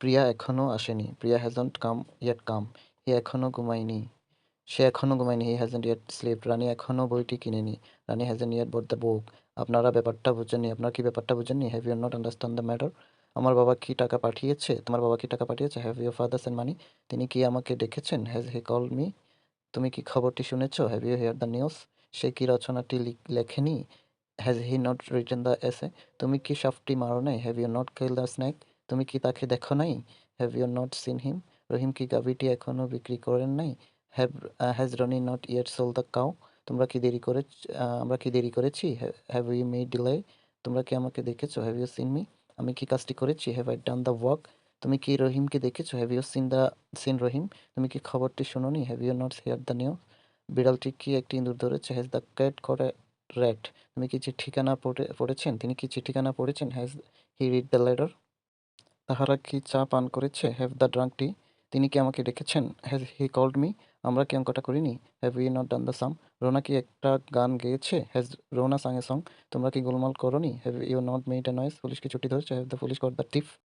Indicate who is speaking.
Speaker 1: প্রিয়া এখনো আসেনি। প্রিয়া হ্যাজন্ট কাম ইয়েট কাম। হি এখনো ঘুমায়নি। সে এখনো ঘুমায়নি। He hasn't yet slept. Rani এখনো বইটি কিনেনি। Rani hasn't yet bought the book. আপনারা ব্যাপারটা বুঝেননি। আপনারা কি ব্যাপারটা বুঝেননি? Have you not understand the matter? আমার বাবা কি টাকা পাঠিয়েছে? তোমার বাবা কি টাকা পাঠিয়েছে? Have your father sent money? তিনি কি আমাকে ডেকেছেন? Has he called me? তুমি কি খবরটি শুনেছ? Have you hear the news? সে কি রচনাটি লেখেনি? Has he not written the essay? তুমি কি সাপটি মারো নাই? Have you not kill the snake? তুমি কি তাকে দেখো নাই? Have you not seen him? Rahim কি গাভীটি এখনো বিক্রি করেন নাই? Has Roni not yet sold the cow? তোমরা কি দেরি করে আমরা কি দেরি করেছি? Have you made delay? তোমরা কি আমাকে দেখেছো? Have you seen me? আমি কি কাজটি করেছি? Have I done the work? তুমি কি রহিমকে দেখেছো? Have you seen Rahim? তুমি কি খবরটি শোনোনি? Have you not hear the news? বিড়ালটি কি একটি ইঁদুর ধরেছে? Has the cat caught a rat? তুমি কি চিঠিখানা পড়েছেন? তিনি কি চিঠিখানা পড়েছেন? Has he read the letter? তাহারা কি চা পান করেছে? Have the drunk tea? তিনি কি আমাকে ডেকেছেন? Has he called me? আমরা কি অঙ্কটা করিনি? Have we not done the sum? Rona কি একটা গান গেয়েছে? Has Rona sung a song? তোমরা কি গোলমাল করোনি? Have you not made a noise? Police কি ছুটি ধরেছে? Have the police got the tip?